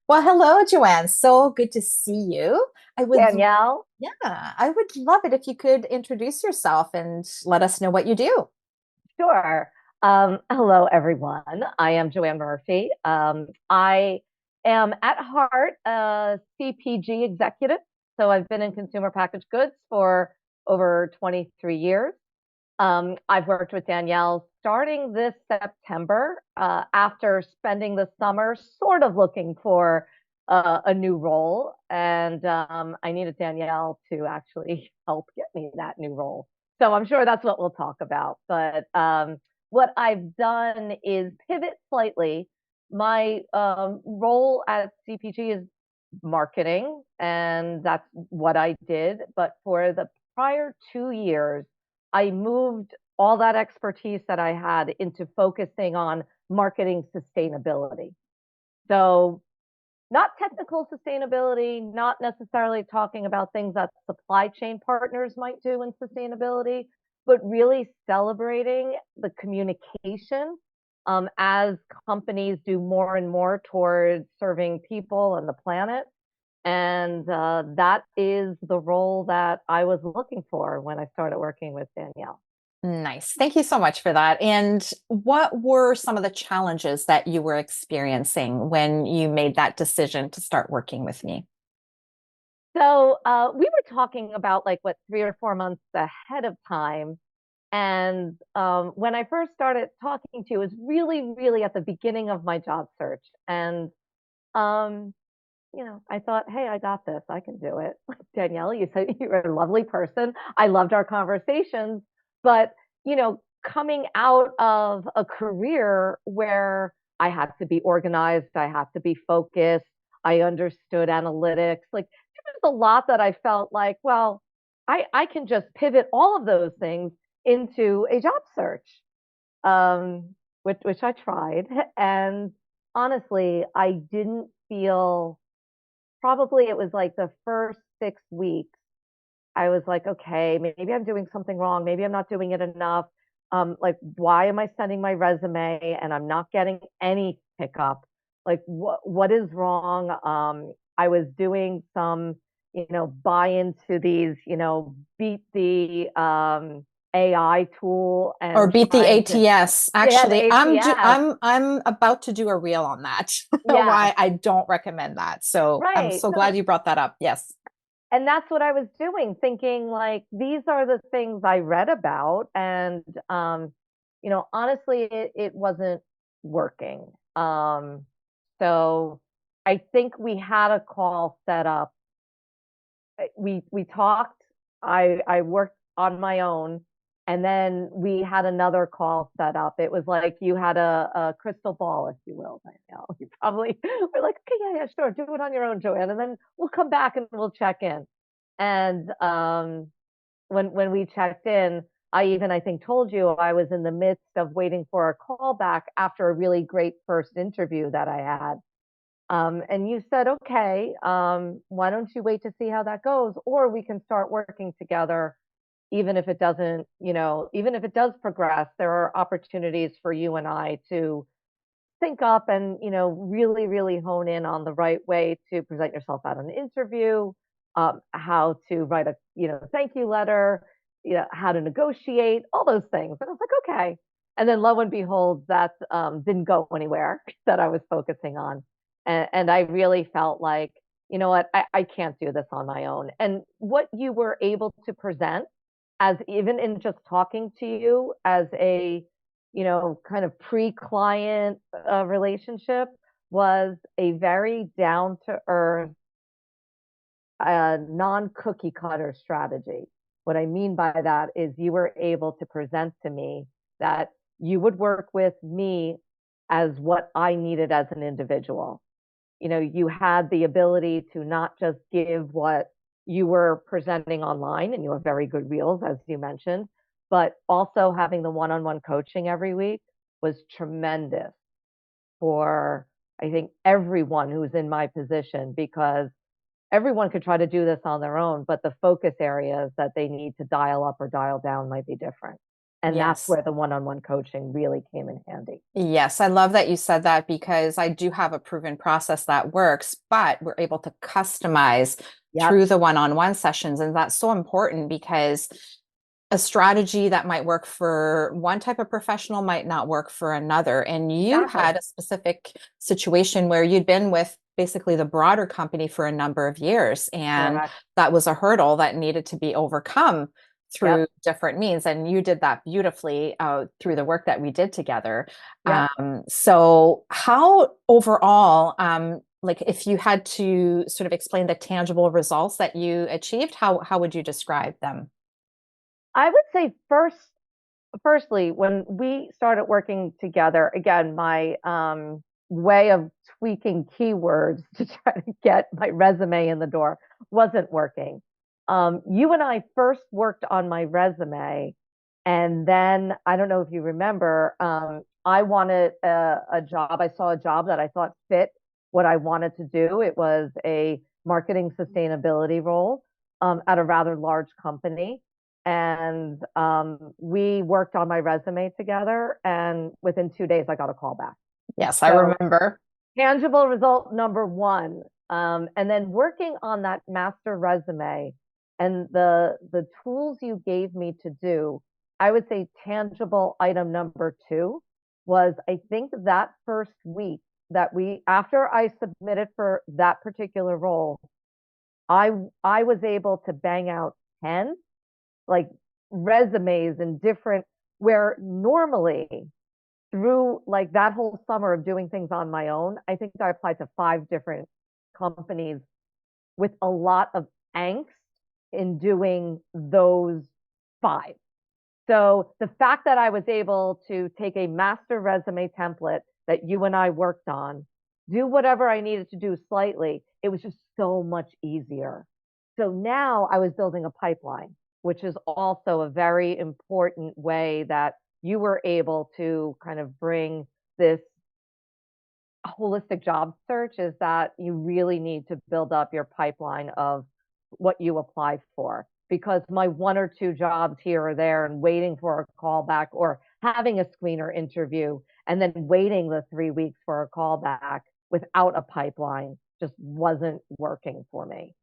Well, hello, JoAnne. So good to see you. I would, Danielle, yeah, I would love it if you could introduce yourself and let us know what you do. sure. Hello, everyone. I am JoAnne Murphy. I am at heart a CPG executive. So I've been in consumer packaged goods for over 23 years. I've worked with Danielle starting this September after spending the summer sort of looking for a new role. And I needed Danielle to actually help get me that new role. So I'm sure that's what we'll talk about. But what I've done is pivot slightly. My role at CPG is marketing, and that's what I did. But for the prior 2 years, I moved all that expertise that I had into focusing on marketing sustainability. So, not technical sustainability, not necessarily talking about things that supply chain partners might do in sustainability, but really celebrating the communication as companies do more and more towards serving people and the planet. And that is the role that I was looking for when I started working with Danielle. Nice. Thank you so much for that. And what were some of the challenges that you were experiencing when you made that decision to start working with me? So we were talking about like what 3 or 4 months ahead of time. And when I first started talking to you, it was really, really at the beginning of my job search. And, um, I thought, hey, I got this. I can do it. Danielle, you said you were a lovely person. I loved our conversations. But, coming out of a career where I had to be organized, I had to be focused, I understood analytics, like there's a lot that I felt like, well, I can just pivot all of those things into a job search, which I tried. And honestly, I didn't feel, probably it was like the first 6 weeks, I was like, okay, maybe I'm doing something wrong. Maybe I'm not doing it enough. Like, why am I sending my resume and I'm not getting any pickup? Like, what is wrong? I was doing some, buy into these, beat the AI tool Or and beat the trying to, ATS. yeah, the Actually, ATS. I'm about to do a reel on that. Yes, Why I don't recommend that. So I'm right. so glad No, you brought that up. Yes. and that's what I was doing, thinking like these are the things I read about, and honestly, it wasn't working. So I think we had a call set up. We talked. I worked on my own, and then we had another call set up. It was like you had a crystal ball, if you will. I know you probably were like, okay, yeah, yeah, sure, do it on your own, JoAnne, and then we'll come back and we'll check in. And when we checked in, I think told you I was in the midst of waiting for a call back after a really great first interview that I had. And you said, okay, why don't you wait to see how that goes? Or we can start working together, even if it doesn't, even if it does progress, there are opportunities for you and I to sync up and, really, really hone in on the right way to present yourself at an interview, how to write a, thank you letter, how to negotiate, all those things. And I was like, okay. And then lo and behold, that didn't go anywhere that I was focusing on. And I really felt like, you know what, I can't do this on my own. And what you were able to present, as even in just talking to you as a, kind of pre-client relationship, was a very down to earth, non-cookie cutter strategy. What I mean by that is you were able to present to me that you would work with me as what I needed as an individual. You had the ability to not just give what you were presenting online, and you have very good reels, as you mentioned, but also having the one-on-one coaching every week was tremendous for, I think, everyone who's in my position, because everyone could try to do this on their own, but the focus areas that they need to dial up or dial down might be different. And that's Yes. where the one-on-one coaching really came in handy. Yes, I love that you said that because I do have a proven process that works, but we're able to customize Yep, through the one-on-one sessions. And that's so important because a strategy that might work for one type of professional might not work for another. And you exactly. had a specific situation where you'd been with basically the broader company for a number of years, and Correct. that was a hurdle that needed to be overcome through Yep, different means. And you did that beautifully through the work that we did together. yep. So how overall, like if you had to sort of explain the tangible results that you achieved, how would you describe them? I would say firstly, when we started working together, again, my way of tweaking keywords to try to get my resume in the door wasn't working. You and I first worked on my resume, and then I don't know if you remember, I wanted a job. I saw a job that I thought fit what I wanted to do. It was a marketing sustainability role at a rather large company. And we worked on my resume together. And within 2 days, I got a call back. Yes, I So, remember. tangible result number one. And then working on that master resume and the tools you gave me to do, I would say tangible item number two was I think that first week that after I submitted for that particular role, I I was able to bang out 10 like resumes and different where normally through like that whole summer of doing things on my own, I think I applied to 5 different companies with a lot of angst in doing those 5. So the fact that I was able to take a master resume template that you and I worked on, do whatever I needed to do slightly, it was just so much easier. So now I was building a pipeline, which is also a very important way that you were able to kind of bring this holistic job search is that you really need to build up your pipeline of what you apply for because my 1 or 2 jobs here or there and waiting for a call back or having a screener interview and then waiting the 3 weeks for a call back without a pipeline just wasn't working for me.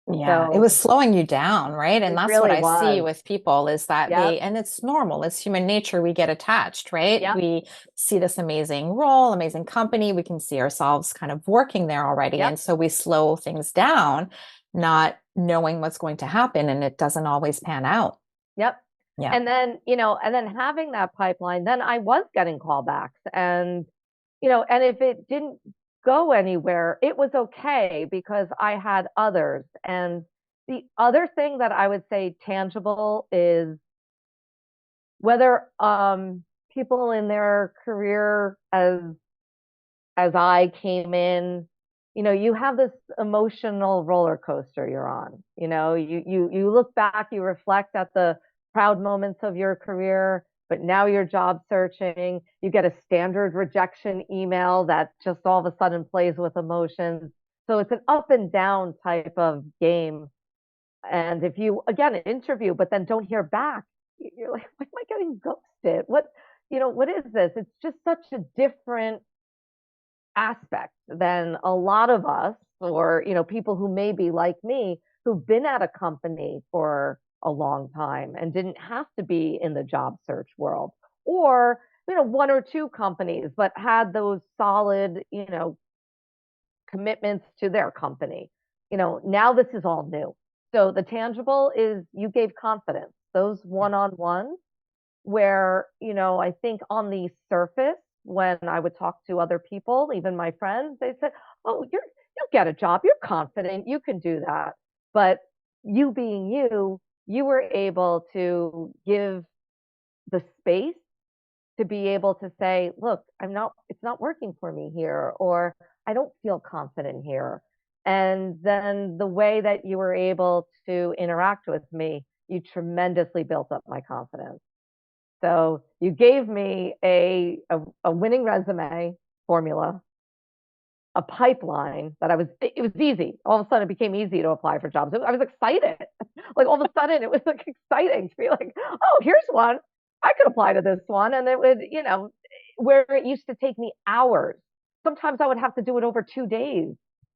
Yeah, it So was slowing you down, right? And it that's what really I see was. with people is that Yep. and it's normal, it's human nature. We get attached, right? Yep. We see this amazing role, amazing company. We can see ourselves kind of working there already. Yep. And so we slow things down, not knowing what's going to happen. And it doesn't always pan out. Yep. Yeah. And then having that pipeline, then I was getting callbacks and if it didn't go anywhere, it was okay because I had others. And the other thing that I would say tangible is whether people in their career as I came in, you have this emotional roller coaster you're on. You look back, you reflect at the proud moments of your career, but now you're job searching. You get a standard rejection email that just all of a sudden plays with emotions. So it's an up and down type of game. And if you again interview, but then don't hear back, you're like, why am I getting ghosted? What is this? It's just such a different aspect than a lot of us or people who may be like me who've been at a company for a long time and didn't have to be in the job search world or 1 or 2 companies but had those solid commitments to their company. Now this is all new. So the tangible is you gave confidence. Those one-on-ones where, I think on the surface, when I would talk to other people, even my friends, they said, "Oh, you'll get a job. You're confident. You can do that." But you being you, you were able to give the space to be able to say, "Look, it's not working for me here," or "I don't feel confident here." And then the way that you were able to interact with me, you tremendously built up my confidence. So you gave me a winning resume formula, a pipeline that it was easy. All of a sudden it became easy to apply for jobs. I was excited. Like all of a sudden it was like exciting to be like, oh, here's one. I could apply to this one. And it would, where it used to take me hours. Sometimes I would have to do it over 2 days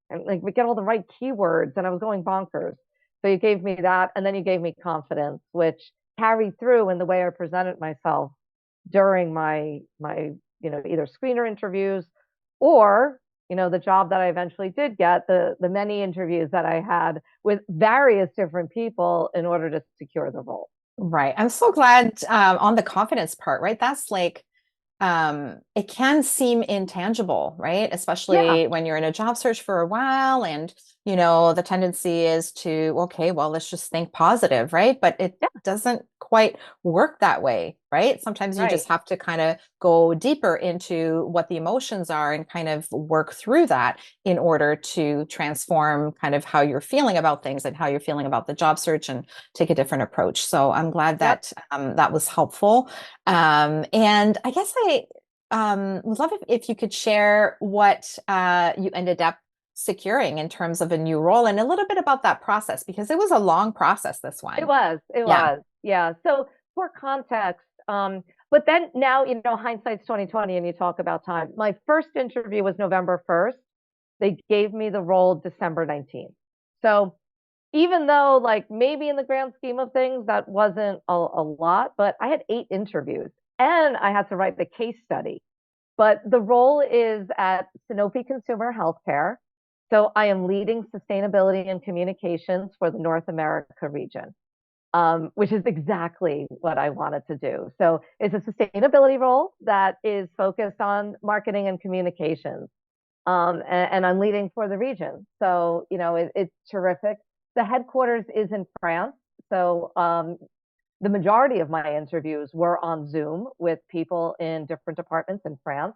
and like we get all the right keywords and I was going bonkers. So you gave me that and then you gave me confidence, which carried through in the way I presented myself during my either screener interviews or the job that I eventually did get, the many interviews that I had with various different people in order to secure the role. Right. I'm so glad on the confidence part, right? That's like it can seem intangible, right? Yeah, Especially when you're in a job search for a while and the tendency is to, okay, well, let's just think positive, right? But it yeah, doesn't quite work that way, right? Sometimes you right. just have to kind of go deeper into what the emotions are and kind of work through that in order to transform kind of how you're feeling about things and how you're feeling about the job search and take a different approach. So I'm glad Yep. that that was helpful. And I guess I would love if you could share what you ended up securing in terms of a new role and a little bit about that process because it was a long process, this It one. was, it Yeah. was. Yeah. So for context, but then now, hindsight's 2020 and you talk about time. My first interview was November 1st. They gave me the role December 19th. So even though like maybe in the grand scheme of things that wasn't a lot, but I had 8 interviews and I had to write the case study. But the role is at Sanofi Consumer Healthcare. So I am leading sustainability and communications for the North America region, which is exactly what I wanted to do. So it's a sustainability role that is focused on marketing and communications. And I'm leading for the region. So, it's terrific. The headquarters is in France. So the majority of my interviews were on Zoom with people in different departments in France,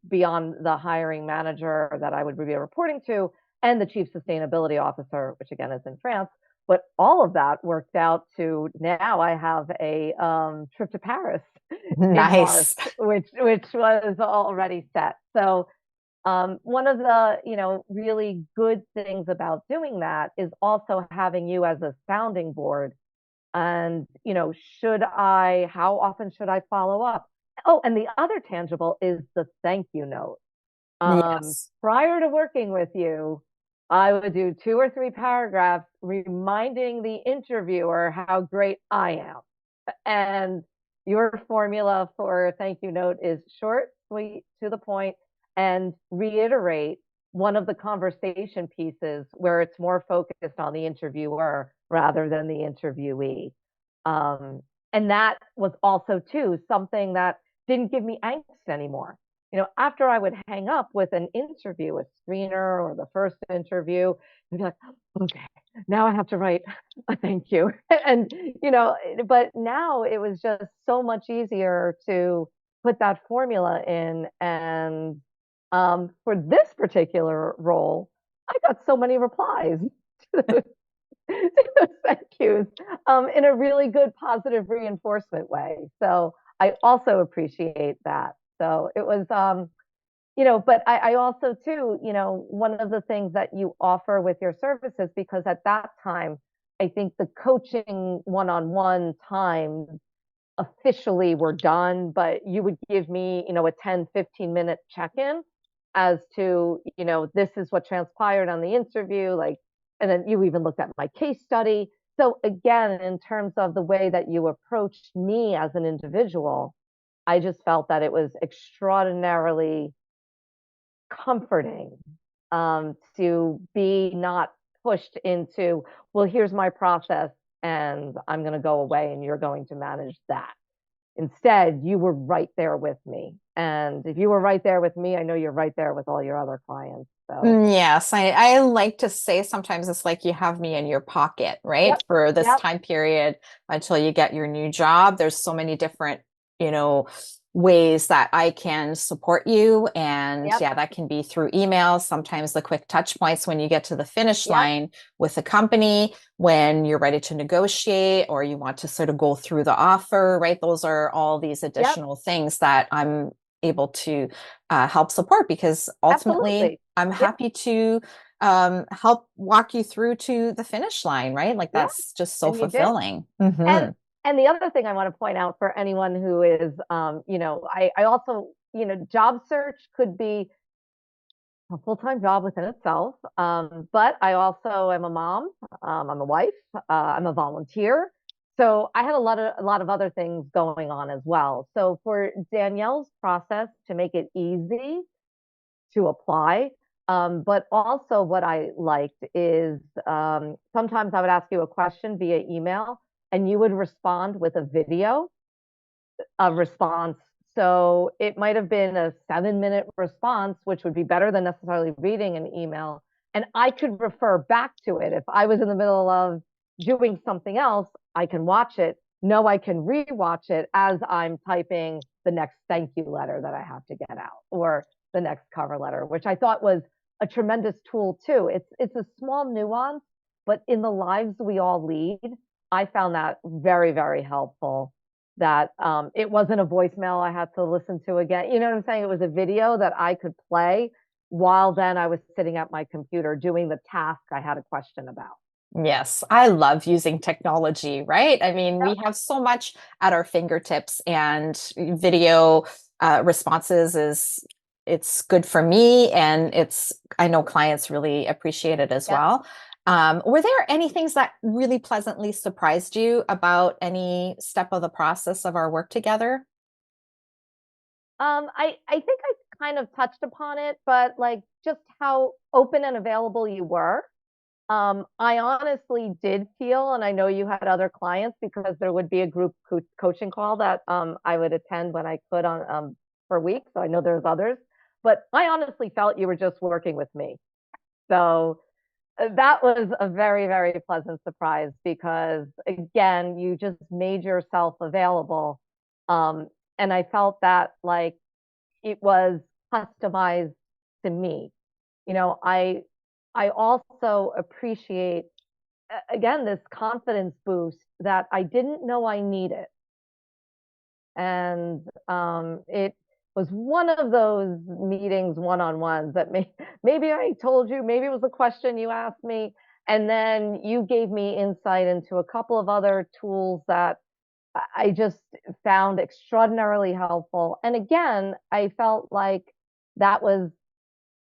beyond the hiring manager that I would be reporting to and the chief sustainability officer, which again is in France. But all of that worked out to now I have a trip to Paris in March, Nice. which was already set. So one of the really good things about doing that is also having you as a sounding board and should I how often should I follow up. Oh, and the other tangible is the thank you note. Yes. Prior to working with you, I would do 2 or 3 paragraphs reminding the interviewer how great I am. And your formula for a thank you note is short, sweet, to the point, and reiterate one of the conversation pieces where it's more focused on the interviewer rather than the interviewee. Um, and that was also, too, something that didn't give me angst anymore. After I would hang up with an interview, a screener or the first interview, I'd be like, okay, now I have to write a thank you. And, but now it was just so much easier to put that formula in. And for this particular role, I got so many replies to those thank yous in a really good positive reinforcement way. So I also appreciate that. So it was, but I also too, one of the things that you offer with your services, because at that time, I think the coaching one-on-one time officially were done, but you would give me, a 10-15 minute check-in as to, this is what transpired on the interview, like, and then you even looked at my case study. So again, in terms of the way that you approached me as an individual, I just felt that it was extraordinarily comforting, to be not pushed into, well, here's my process and I'm going to go away and you're going to manage that. Instead, you were right there with me. And if you were right there with me, I know you're right there with all your other clients. So, Yes, I like to say sometimes it's like you have me in your pocket, right? yep, For this yep, time period until you get your new job. There's so many different, you know, ways that I can support you. And yep, yeah, that can be through emails, sometimes the quick touch points when you get to the finish yep, line with a company, when you're ready to negotiate or you want to sort of go through the offer, right? Those are all these yep, additional things that I'm able to help support because ultimately absolutely. I'm Yep, happy to help walk you through to the finish line, right? Like yeah. that's just so And you did. fulfilling. And Hmm. And the other thing I want to point out for anyone who is, I also, job search could be a full-time job within itself. But I also am a mom. I'm a wife. I'm a volunteer. So I had a lot of other things going on as well. So for Danielle's process to make it easy to apply, but also what I liked is sometimes I would ask you a question via email, and you would respond with a video a response. So it might have been a 7-minute response, which would be better than necessarily reading an email. And I could refer back to it. If I was in the middle of doing something else, I can watch it. No, I can rewatch it as I'm typing the next thank you letter that I have to get out or the next cover letter, which I thought was a tremendous tool too. It's a small nuance, but in the lives we all lead, I found that very, very helpful that it wasn't a voicemail I had to listen to again. You know what I'm saying? It was a video that I could play while then I was sitting at my computer doing the task I had a question about. Yes, I love using technology, right? I mean, we Yep. have so much at our fingertips, and video responses is it's good for me, and it's I know clients really appreciate it as Yep. well. Were there any things that really pleasantly surprised you about any step of the process of our work together? I think I kind of touched upon it, but like just how open and available you were. I honestly did feel, and I know you had other clients because there would be a group coaching call that I would attend when I could on for weeks. So I know there's others, but I honestly felt you were just working with me. So that was a very, very pleasant surprise because again, you just made yourself available. Um, and I felt that like it was customized to me. I also appreciate again this confidence boost that I didn't know I needed. And it was one of those meetings one-on-ones that maybe I told you, maybe it was a question you asked me, and then you gave me insight into a couple of other tools that I just found extraordinarily helpful. And again, I felt like that was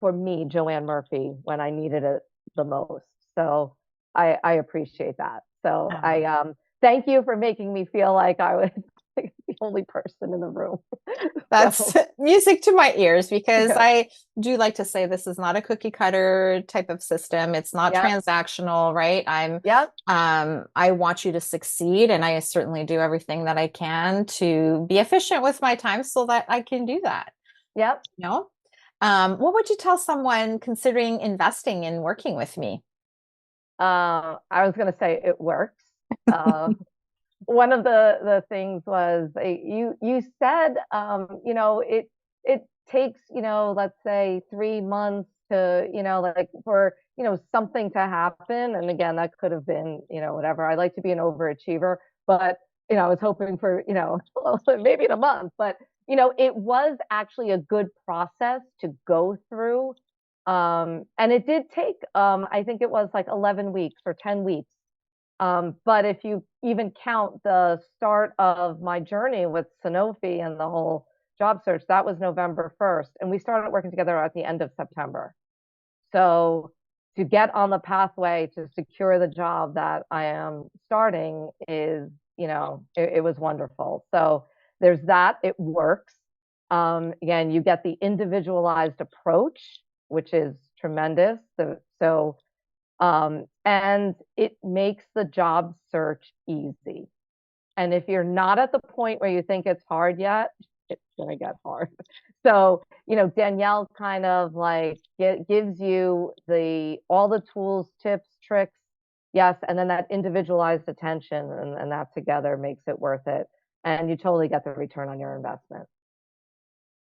for me, JoAnne Murphy, when I needed it the most. So I appreciate that. So I thank you for making me feel like I was like the only person in the room. That's So music to my ears because good. I do like to say this is not a cookie cutter type of system. It's not Yep. transactional, right? Yep. I want you to succeed, and I certainly do everything that I can to be efficient with my time so that I can do that. Yep. You know? What would you tell someone considering investing in working with me? I was going to say it works. Uh, one of the things was you said it takes let's say 3 months to like for something to happen, and again that could have been whatever. I like to be an overachiever, but I was hoping for maybe in a month, but it was actually a good process to go through, and it did take I think it was like 11 weeks or 10 weeks, but if you even count the start of my journey with Sanofi and the whole job search, that was November 1st. And we started working together at the end of September. So to get on the pathway to secure the job that I am starting is, it was wonderful. So there's that. It works. Again, you get the individualized approach, which is tremendous. And it makes the job search easy. And if you're not at the point where you think it's hard yet, it's going to get hard. So, Danielle kind of like gives you all the tools, tips, tricks. Yes. And then that individualized attention and that together makes it worth it. And you totally get the return on your investment.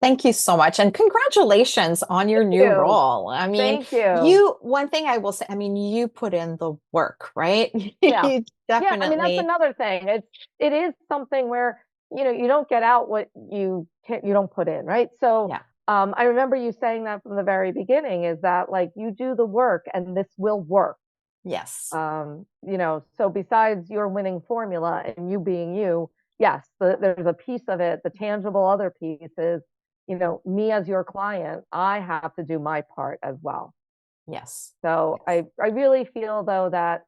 Thank you so much. And congratulations on your Thank new you. role. I mean, Thank you. one thing I will say, I mean, you put in the work, right? Yeah. You Yeah, I mean that's definitely, another thing. It is something where you don't get out what you don't put in, right? So yeah. I remember you saying that from the very beginning is that like you do the work and this will work. Yes. So besides your winning formula and you being you, yes, there's a piece of it. The tangible other piece is, me as your client, I have to do my part as well. Yes. So Yes. I really feel though that,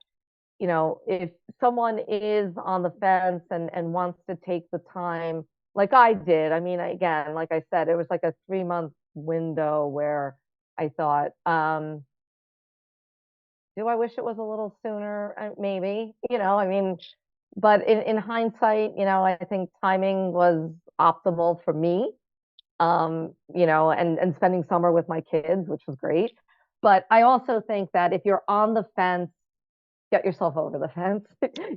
if someone is on the fence and wants to take the time, like I did, I mean, again, like I said, it was like a 3 month window where I thought, do I wish it was a little sooner? Maybe, I mean, but in hindsight, I think timing was optimal for me, and spending summer with my kids, which was great. But I also think that if you're on the fence, get yourself over the fence.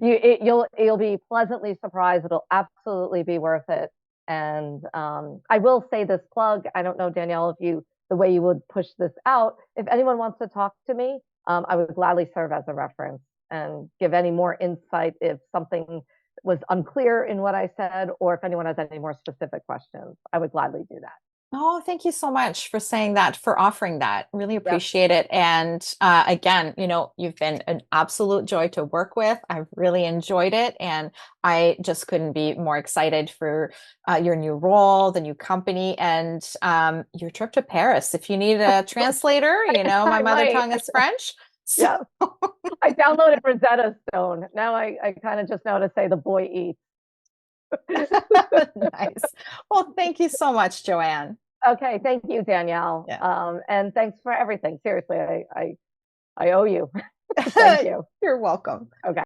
You'll be pleasantly surprised. It'll absolutely be worth it. And I will say this plug. I don't know, Danielle, if you the way you would push this out. If anyone wants to talk to me, I would gladly serve as a reference and give any more insight if something was unclear in what I said, or if anyone has any more specific questions. I would gladly do that. Oh, thank you so much for saying that, for offering that. Really Yep. appreciate it. And again, you've been an absolute joy to work with. I've really enjoyed it. And I just couldn't be more excited for your new role, the new company, and your trip to Paris. If you need a translator, my I mother might. tongue is French. So Yeah. I downloaded Rosetta Stone. Now I kind of just know how to say the boy eats. nice. Well, thank you so much, JoAnne. Okay, thank you, Danielle. Yeah. And thanks for everything. Seriously, I owe you. Thank you. You're welcome. Okay.